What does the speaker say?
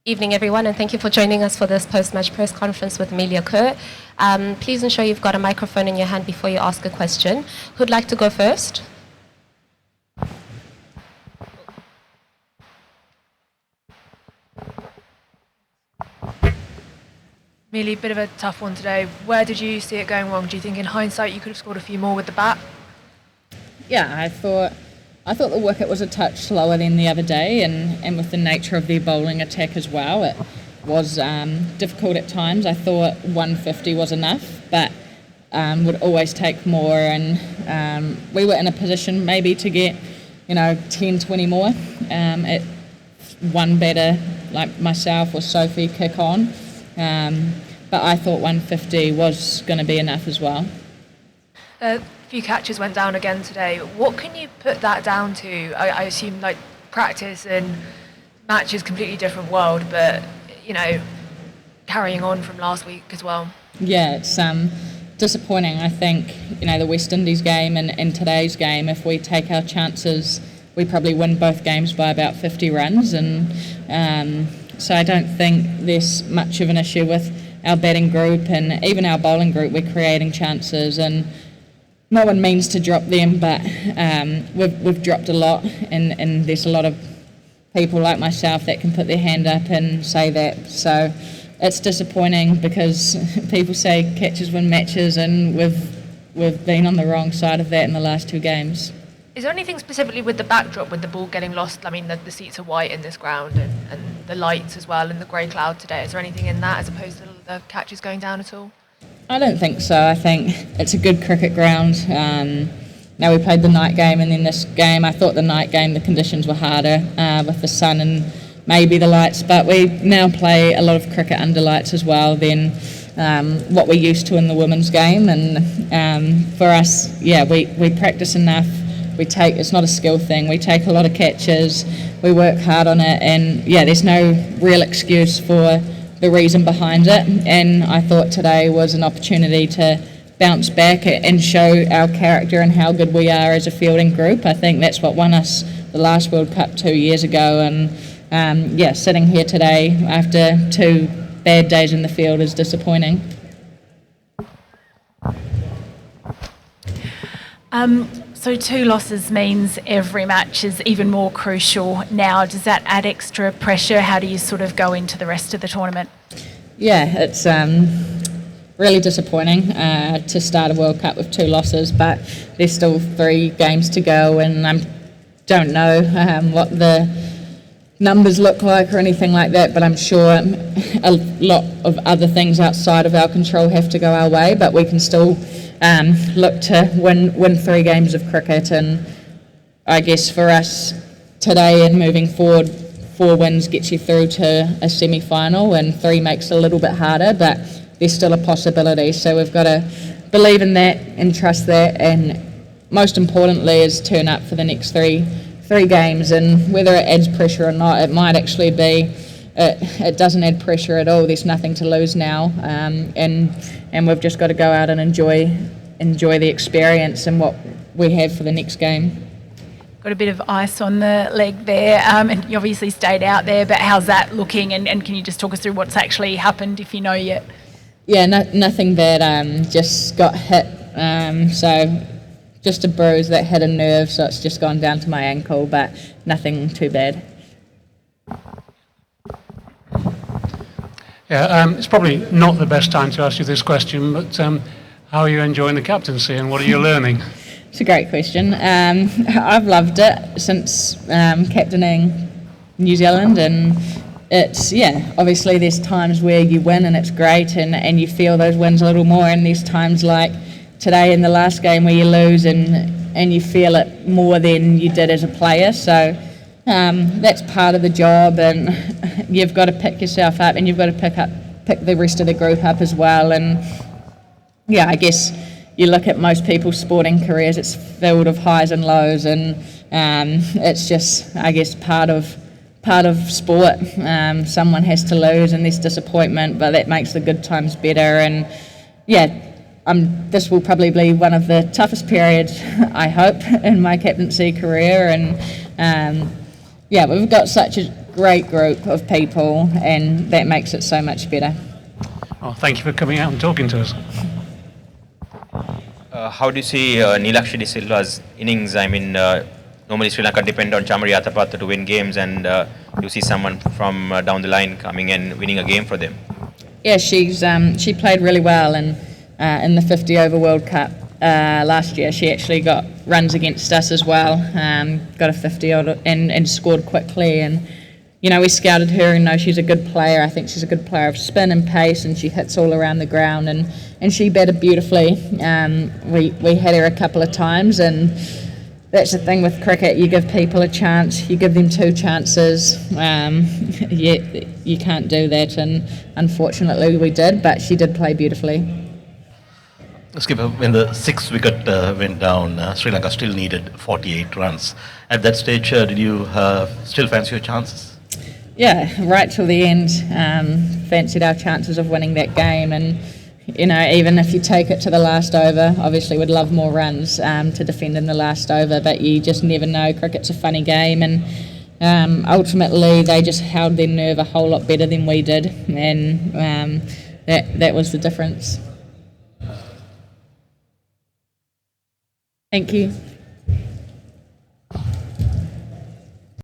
Evening, everyone, and thank you for joining us for this post-match press conference with Amelia Kerr. Please ensure you've got a microphone in your hand before you ask a question. Who'd like to go first? Amelia, bit of a tough one today. Where did you see it going wrong? Do you think in hindsight you could have scored a few more with the bat? Yeah, I thought the wicket was a touch slower than the other day, and with the nature of their bowling attack as well, it was difficult at times. I thought 150 was enough, but would always take more, and we were in a position maybe to get 10, 20 more. At one batter like myself or Sophie kick on, but I thought 150 was going to be enough as well. A few catches went down again today. What can you put that down to? I assume like practice and match is a completely different world, but carrying on from last week as well. Yeah, it's disappointing. I think the West Indies game and today's game, if we take our chances, we probably win both games by about 50 runs, and so I don't think there's much of an issue with our batting group, and even our bowling group. We're creating chances, and no one means to drop them, but we've dropped a lot, and there's a lot of people like myself that can put their hand up and say that. So it's disappointing because people say catches win matches, and we've been on the wrong side of that in the last two games. Is there anything specifically with the backdrop, with the ball getting lost? I mean, the seats are white in this ground, and the lights as well, and the grey cloud today. Is there anything in that as opposed to the catches going down at all? I don't think so. I think it's a good cricket ground. Now we played the night game, and then this game, I thought the night game, the conditions were harder with the sun and maybe the lights, but we now play a lot of cricket under lights as well than what we're used to in the women's game. And for us, we practice enough. It's not a skill thing. We take a lot of catches, we work hard on it, and there's no real excuse for the reason behind it. And I thought today was an opportunity to bounce back and show our character and how good we are as a fielding group. I think that's what won us the last World Cup 2 years ago, and sitting here today after 2 bad days in the field is disappointing. So 2 losses means every match is even more crucial now. Does that add extra pressure? How do you sort of go into the rest of the tournament? Yeah, it's really disappointing to start a World Cup with 2 losses, but there's still 3 games to go, and I don't know what the numbers look like or anything like that, but I'm sure a lot of other things outside of our control have to go our way, but we can still look to win 3 games of cricket. And I guess for us today and moving forward, 4 wins gets you through to a semi-final, and 3 makes it a little bit harder, but there's still a possibility. So we've got to believe in that and trust that, and most importantly is turn up for the next three games. And whether it adds pressure or not, it might actually be it doesn't add pressure at all. There's nothing to lose now, and we've just got to go out and enjoy the experience and what we have for the next game. Got a bit of ice on the leg there, and you obviously stayed out there, but how's that looking, and can you just talk us through what's actually happened, if you know yet? Yeah, nothing bad, just got hit, so just a bruise that hit a nerve, so it's just gone down to my ankle, but nothing too bad. Yeah, it's probably not the best time to ask you this question, but how are you enjoying the captaincy, and what are you learning? It's a great question. I've loved it since captaining New Zealand, and it's, obviously there's times where you win and it's great, and you feel those wins a little more, and there's times like today in the last game where you lose and you feel it more than you did as a player. So that's part of the job, and you've got to pick yourself up, and you've got to pick the rest of the group up as well. And I guess you look at most people's sporting careers, it's filled of highs and lows, and it's just, I guess, part of sport. Someone has to lose, and there's disappointment, but that makes the good times better. And this will probably be one of the toughest periods, I hope, in my captaincy career. And we've got such great group of people, and that makes it so much better. Well, thank you for coming out and talking to us. How do you see Nilakshi De Silva's innings? I mean, normally Sri Lanka depend on Chamari Atapattu to win games, and you see someone from down the line coming and winning a game for them. Yeah, she played really well, and in the 50 over World Cup last year, she actually got runs against us as well. Got a 50 and scored quickly, and we scouted her and know she's a good player. I think she's a good player of spin and pace, and she hits all around the ground, and she batted beautifully. We had her a couple of times, and that's the thing with cricket. You give people a chance, you give them 2 chances. You can't do that, and unfortunately we did, but she did play beautifully. Skipper, when the 6th wicket went down, Sri Lanka still needed 48 runs. At that stage, did you still fancy your chances? Yeah, right till the end, fancied our chances of winning that game, and even if you take it to the last over, obviously would love more runs to defend in the last over, but you just never know. Cricket's a funny game, and ultimately they just held their nerve a whole lot better than we did, and that was the difference. Thank you.